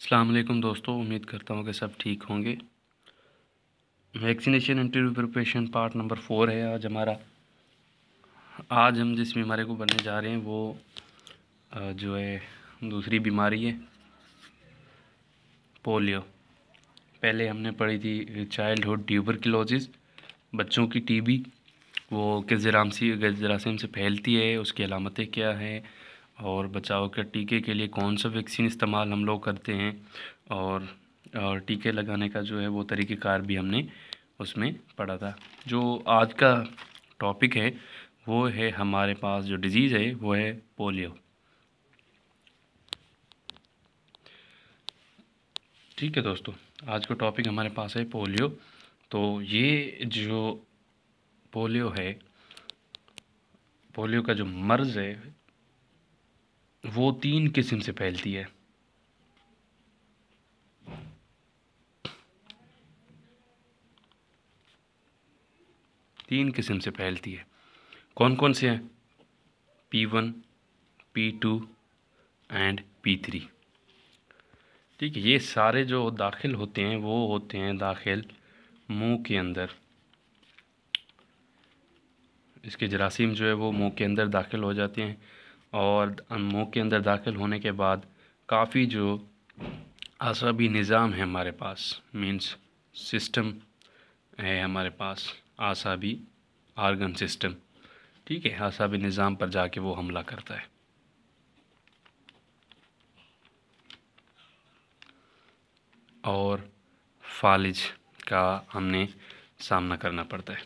अस्सलाम वालेकुम दोस्तों, उम्मीद करता हूँ कि सब ठीक होंगे। Vaccination interview preparation part number 4 है आज हमारा। आज हम जिस बीमारी को पढ़ने जा रहे हैं वो जो है दूसरी बीमारी है, पोलियो। पहले हमने पढ़ी थी चाइल्डहुड ट्यूबरकुलोसिस, बच्चों की टीबी। वो किस जरासीम से फैलती है, उसकी अलामतें क्या हैं और बचाव के टीके के लिए कौन सा वैक्सीन इस्तेमाल हम लोग करते हैं और टीके लगाने का जो है वो तरीक़ेकार भी हमने उसमें पढ़ा था। जो आज का टॉपिक है वो है, हमारे पास जो डिज़ीज़ है वो है पोलियो। ठीक है दोस्तों, आज का टॉपिक हमारे पास है पोलियो। तो ये जो पोलियो है, पोलियो का जो मर्ज़ है वो 3 किस्म से फैलती है। तीन किस्म से फैलती है। कौन कौन से हैं? P1, P2 and P3। ठीक है, ये सारे जो दाखिल होते हैं वो होते हैं दाखिल मुंह के अंदर। इसके जरासीम जो है वो मुंह के अंदर दाखिल हो जाते हैं और मुंह के अंदर दाखिल होने के बाद काफ़ी जो आसाबी निज़ाम है हमारे पास, मींस सिस्टम है हमारे पास, आसाबी आर्गन सिस्टम। ठीक है, आसाबी निज़ाम पर जाके वो हमला करता है। और फालिज का हमने सामना करना पड़ता है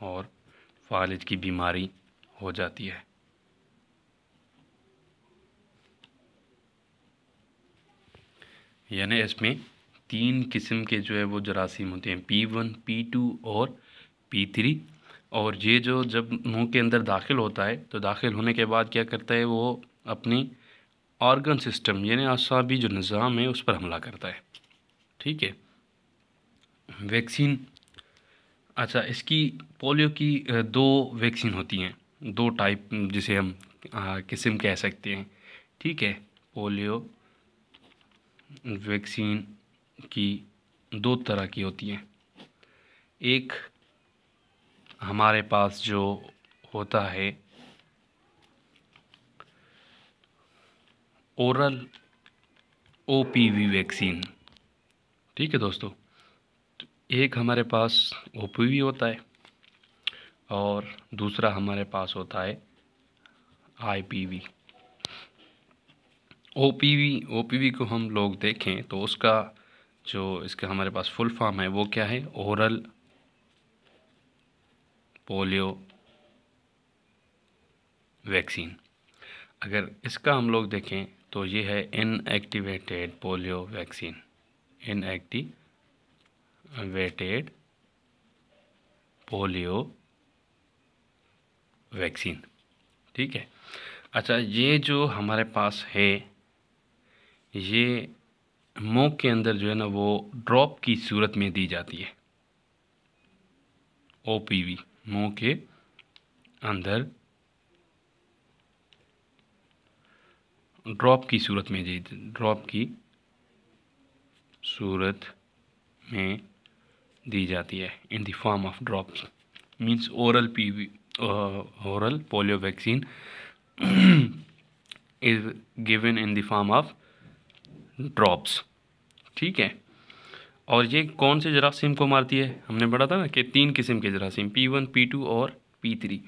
और फालिज की बीमारी हो जाती है। यानी इसमें 3 किस्म के जो है वो जरासीम होते हैं, P1, P2 और P3। और ये जो जब मुंह के अंदर दाखिल होता है तो दाखिल होने के बाद क्या करता है, वो अपनी ऑर्गन सिस्टम यानी आसाबी जो निज़ाम है उस पर हमला करता है। ठीक है, वैक्सीन। अच्छा, इसकी पोलियो की 2 वैक्सीन होती हैं, 2 टाइप जिसे हम किस्म कह सकते हैं। ठीक है, पोलियो वैक्सीन की 2 तरह की होती हैं। एक हमारे पास जो होता है ओरल OPV वैक्सीन। ठीक है दोस्तों, एक हमारे पास OPV होता है और दूसरा हमारे पास होता है IPV। OPV को हम लोग देखें तो उसका जो इसका हमारे पास फुल फॉर्म है वो क्या है, ओरल पोलियो वैक्सीन। अगर इसका हम लोग देखें तो ये है inactivated polio vaccine, inactivated polio vaccine. ठीक है। अच्छा, ये जो हमारे पास है ये मुंह के अंदर जो है ना वो ड्रॉप की सूरत में दी जाती है। OPV मुंह के अंदर ड्रॉप की सूरत में दी जाती है, in the form of drops. Means oral polio vaccine is given in the form of drops. ठीक है, और ये कौन से जरासीम को मारती है? हमने पढ़ा था ना कि 3 किस्म के जरासीम, P1, P2 और P3।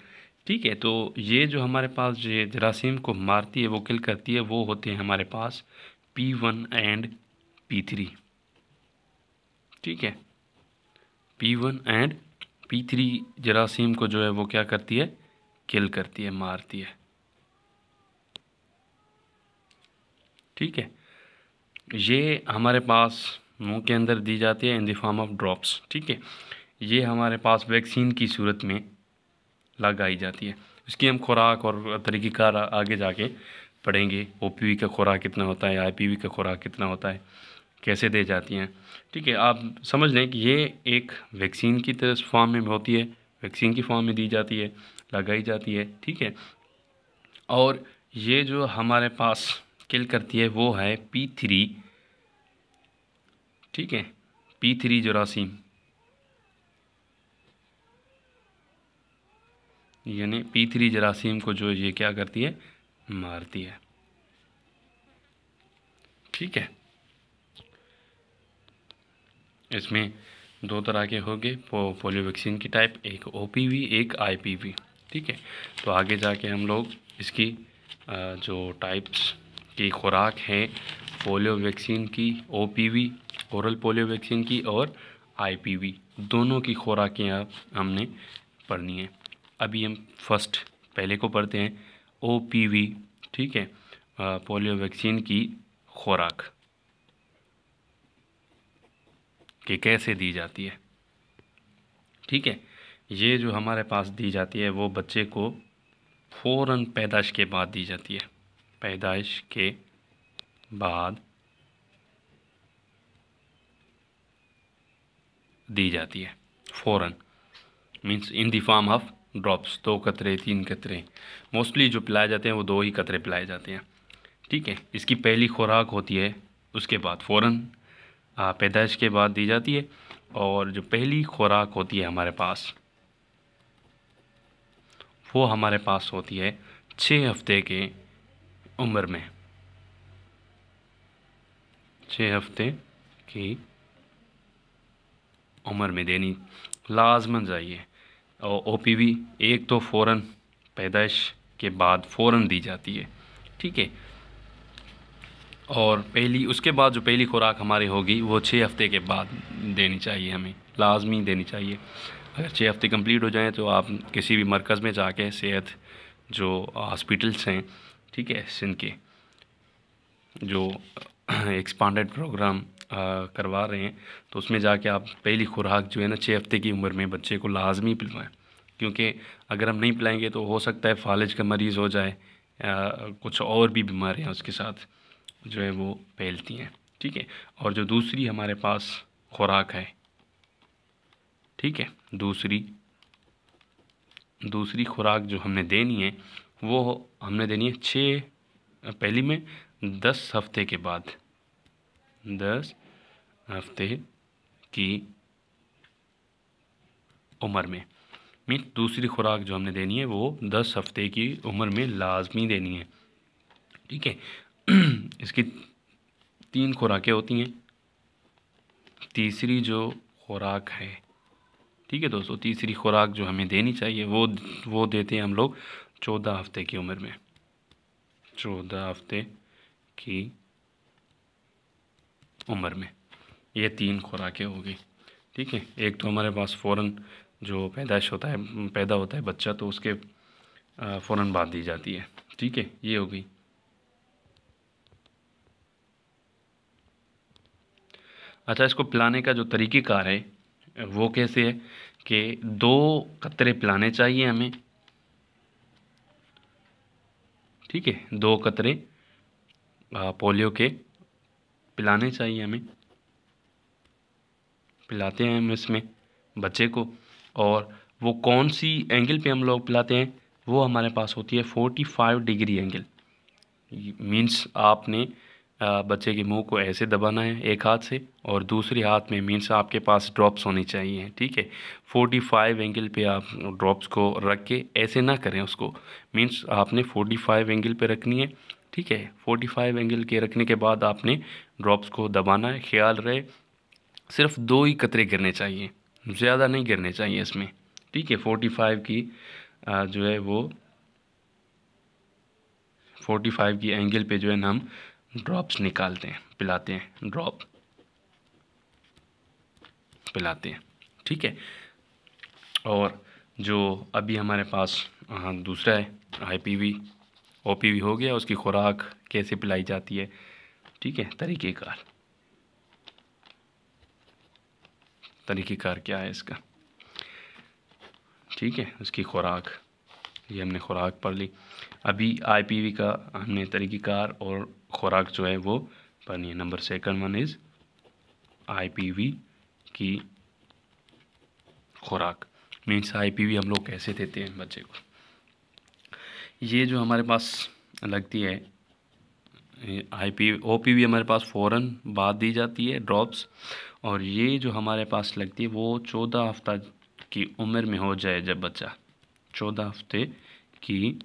ठीक है, तो ये जो हमारे पास ये जरासीम को मारती है, वो किल करती है, वो होते हैं हमारे पास P1 एंड P3। ठीक है, P1 एंड P3 जरासीम को जो है वो क्या करती है, किल करती है, मारती है। ठीक है, ये हमारे पास मुंह के अंदर दी जाती है in the form of drops. ठीक है, ये हमारे पास वैक्सीन की सूरत में लगाई जाती है। इसकी हम खुराक और तरीक़ेकार आगे जाके पढ़ेंगे। OPV का खुराक कितना होता है, IPV का खुराक कितना होता है, कैसे दे जाती हैं। ठीक है, आप समझ लें कि ये एक वैक्सीन की तरह फॉर्म में होती है, वैक्सीन की फॉर्म में दी जाती है, लगाई जाती है। ठीक है, और ये जो हमारे पास किल करती है वो है P3 ठीक है। P3 जरासीम यानी P3 जरासीम को जो ये क्या करती है, मारती है। ठीक है। इसमें दो तरह के हो गए पोलियो वैक्सीन की टाइप, एक OPV एक IPV। ठीक है। तो आगे जाके हम लोग इसकी जो टाइप्स की खुराक है पोलियो वैक्सीन की, OPV ओरल पोलियो वैक्सीन की और IPV दोनों की खुराकें अब हमने पढ़नी है। अभी हम फर्स्ट पहले को पढ़ते हैं, OPV। ठीक है। पोलियो वैक्सीन की खुराक कि कैसे दी जाती है। ठीक है। ये जो हमारे पास दी जाती है वो बच्चे को फ़ौरन पैदाइश के बाद दी जाती है। पैदाइश के बाद दी जाती है फ़ौरन, means in the form of drops, 2 कतरे 3 कतरे। मोस्टली जो पिलाए जाते हैं वो 2 ही कतरे पिलाए जाते हैं। ठीक है। इसकी पहली खुराक होती है उसके बाद फ़ौरन पैदाइश के बाद दी जाती है। और जो पहली खुराक होती है हमारे पास वो हमारे पास होती है 6 हफ्ते के उम्र में। 6 हफ्ते की उम्र में देनी लाजमन चाहिए। और OPV एक तो फ़ौरन पैदाइश के बाद फ़ौरन दी जाती है। ठीक है। और पहली उसके बाद जो पहली खुराक हमारी होगी वो 6 हफ्ते के बाद देनी चाहिए, हमें लाजमी देनी चाहिए। अगर 6 हफ्ते कंप्लीट हो जाएं तो आप किसी भी मरकज़ में जाके सेहत जो हॉस्पिटल्स हैं, ठीक है, सिंध के जो एक्सपांडेड प्रोग्राम करवा रहे हैं, तो उसमें जाके आप पहली खुराक जो है ना 6 हफ्ते की उम्र में बच्चे को लाजमी पिलवाएं। क्योंकि अगर हम नहीं पिलाएंगे तो हो सकता है फालिज का मरीज़ हो जाए, कुछ और भी बीमारियां उसके साथ जो है वो फैलती हैं। ठीक है। और जो दूसरी हमारे पास खुराक है, ठीक है, दूसरी खुराक जो हमने देनी है वो हमने देनी है पहली में 10 हफ्ते के बाद, 10 हफ्ते की उम्र में। मीन दूसरी खुराक जो हमने देनी है वो 10 हफ्ते की उम्र में लाजमी देनी है। ठीक है। इसकी 3 खुराकें होती हैं। तीसरी जो खुराक है, ठीक है दोस्तों, तीसरी खुराक जो हमें देनी चाहिए वो देते हैं हम लोग 14 हफ्ते की उम्र में। 14 हफ्ते की उम्र में ये 3 खुराकें हो गई। ठीक है। एक तो हमारे पास फ़ौरन जो पैदा होता है बच्चा, तो उसके फ़ौरन बाद दी जाती है। ठीक है, ये हो गई। अच्छा, इसको पिलाने का जो तरीक़ेकार है वो कैसे है कि 2 कतरे पिलाने चाहिए हमें। ठीक है, 2 कतरे पोलियो के पिलाने चाहिए हमें। पिलाते हैं हम इसमें बच्चे को, और वो कौन सी एंगल पे हम लोग पिलाते हैं वो हमारे पास होती है 45 डिग्री एंगल। मीन्स आपने बच्चे के मुंह को ऐसे दबाना है एक हाथ से, और दूसरे हाथ में मीन्स आपके पास ड्रॉप्स होनी चाहिए। ठीक है। 45 एंगल पे आप ड्रॉप्स को रख के ऐसे ना करें उसको, मीन्स आपने 45 एंगल पे रखनी है। ठीक है। 45 एंगल के रखने के बाद आपने ड्रॉप्स को दबाना है। ख्याल रहे सिर्फ 2 ही कतरे गिरने चाहिए, ज़्यादा नहीं गिरने चाहिए इसमें। ठीक है। 45 की जो है वो 45 की एंगल पे जो है ना हम ड्रॉप्स निकालते हैं, पिलाते हैं, ड्रॉप पिलाते हैं। ठीक है। और जो अभी हमारे पास दूसरा है IPV OPV हो गया, उसकी खुराक कैसे पिलाई जाती है। ठीक है। तरीक़ेकार क्या है इसका। ठीक है। उसकी खुराक, ये हमने खुराक पढ़ ली। अभी IPV का हमने तरीक़ेकार और खुराक जो है वो पढ़नी है। Number second one is IPV की खुराक, मीन्स IPV हम लोग कैसे देते हैं बच्चे को। ये जो हमारे पास लगती है OPV हमारे पास फ़ौरन बाद दी जाती है ड्रॉप्स। और ये जो हमारे पास लगती है वो 14 हफ्ता की उम्र में हो जाए, जब बच्चा 14 हफ्ते की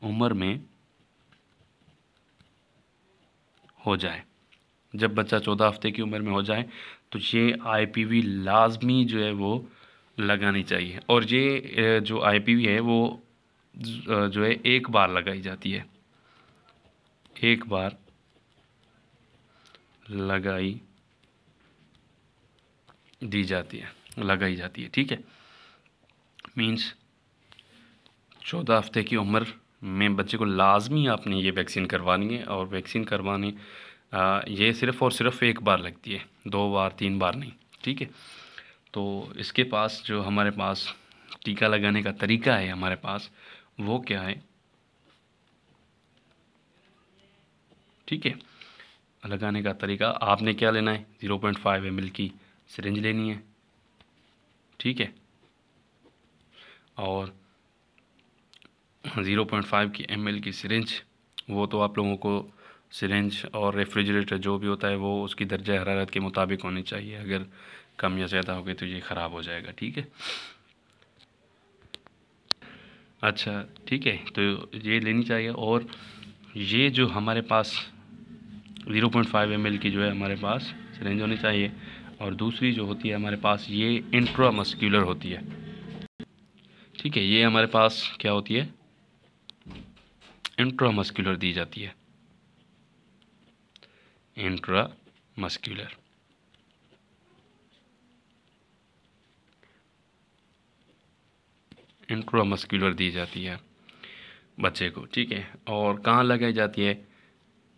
उम्र में हो जाए, जब बच्चा 14 हफ्ते की उम्र में हो जाए तो ये IPV लाजमी जो है वो लगानी चाहिए। और ये जो IPV है वो जो है एक बार लगाई जाती है, एक बार लगाई दी जाती है, लगाई जाती है। ठीक है, मीन्स 14 हफ्ते की उम्र में बच्चे को लाजमी आपने ये वैक्सीन करवानी है। और वैक्सीन करवानी ये सिर्फ़ और सिर्फ एक बार लगती है, 2 बार 3 बार नहीं। ठीक है, तो इसके पास जो हमारे पास टीका लगाने का तरीका है हमारे पास वो क्या है। ठीक है, लगाने का तरीका आपने क्या लेना है, 0.5 ml की सिरिंज लेनी है। ठीक है, और 0.5 की ml की सिरिंज, वो तो आप लोगों को सिरिंज और रेफ्रिजरेटर जो भी होता है वो उसकी दर्जा हरारत के मुताबिक होनी चाहिए। अगर कम या ज़्यादा हो गई तो ये ख़राब हो जाएगा। ठीक है, अच्छा ठीक है, तो ये लेनी चाहिए। और ये जो हमारे पास 0.5 ml की जो है हमारे पास सिरिंज होनी चाहिए। और दूसरी जो होती है हमारे पास ये इंट्रामस्क्यूलर होती है। ठीक है, ये हमारे पास क्या होती है, इंट्रामस्क्यूलर दी जाती है, इंट्रामस्क्यूलर। इंट्रामस्क्यूलर दी जाती है बच्चे को। ठीक है, और कहाँ लगाई जाती है,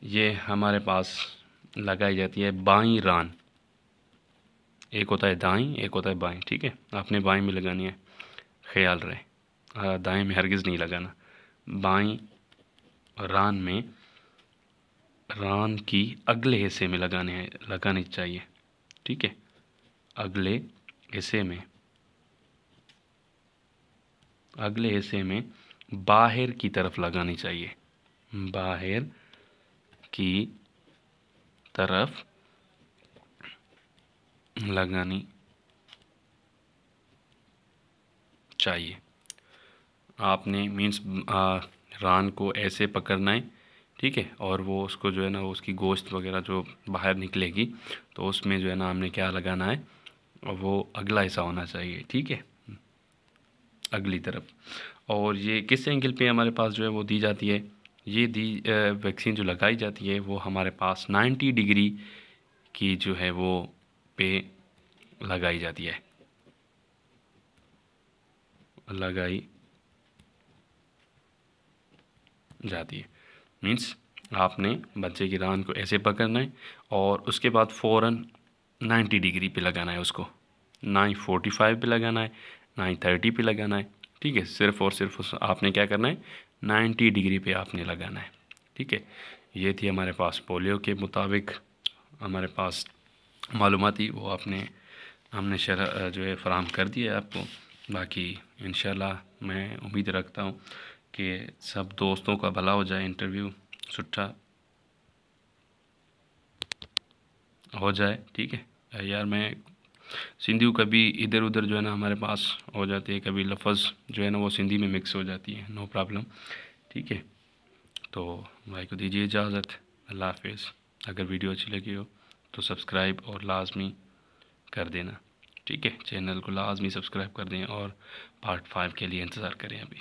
ये हमारे पास लगाई जाती है बाईं रान। एक होता है दाईं, एक होता है बाईं। ठीक है, आपने बाईं में लगानी है, ख्याल रहे, दाएं में हरगिज़ नहीं लगाना। बाईं रान में, रान की अगले हिस्से में लगानी चाहिए। ठीक है, अगले हिस्से में, अगले हिस्से में बाहर की तरफ लगानी चाहिए, बाहर की तरफ लगानी चाहिए। आपने मीन्स रान को ऐसे पकड़ना है। ठीक है, और वो उसको जो है ना, उसकी गोश्त वगैरह जो बाहर निकलेगी तो उसमें जो है ना हमने क्या लगाना है, वो अगला हिस्सा होना चाहिए। ठीक है, अगली तरफ। और ये किस एंगल पे हमारे पास जो है वो दी जाती है, ये वैक्सीन जो लगाई जाती है वो हमारे पास 90 डिग्री की जो है वो पे लगाई जाती है, लगाई जाती है। मीन्स आपने बच्चे की रान को ऐसे पकड़ना है और उसके बाद फ़ौरन 90 डिग्री पे लगाना है उसको, ना ही 45 पे लगाना है, ना ही 30 पे लगाना है। ठीक है, सिर्फ़ और सिर्फ आपने क्या करना है, 90 डिग्री पे आपने लगाना है। ठीक है, ये थी हमारे पास पोलियो के मुताबिक हमारे पास मालूमाती, वो हमने जो है फ़राहम कर दिया है आपको। बाकी इंशाल्लाह मैं उम्मीद रखता हूँ कि सब दोस्तों का भला हो जाए, इंटरव्यू सुट्ठा हो जाए। ठीक है यार, मैं सिंधी कभी इधर उधर जो है ना हमारे पास हो जाती है, कभी लफ्ज़ जो है ना वो सिंधी में मिक्स हो जाती है, नो प्रॉब्लम। ठीक है, तो भाई को दीजिए इजाज़त, अल्लाह हाफिज़। अगर वीडियो अच्छी लगी हो तो सब्सक्राइब और लाजमी कर देना। ठीक है, चैनल को लाजमी सब्सक्राइब कर दें और पार्ट 5 के लिए इंतज़ार करें अभी।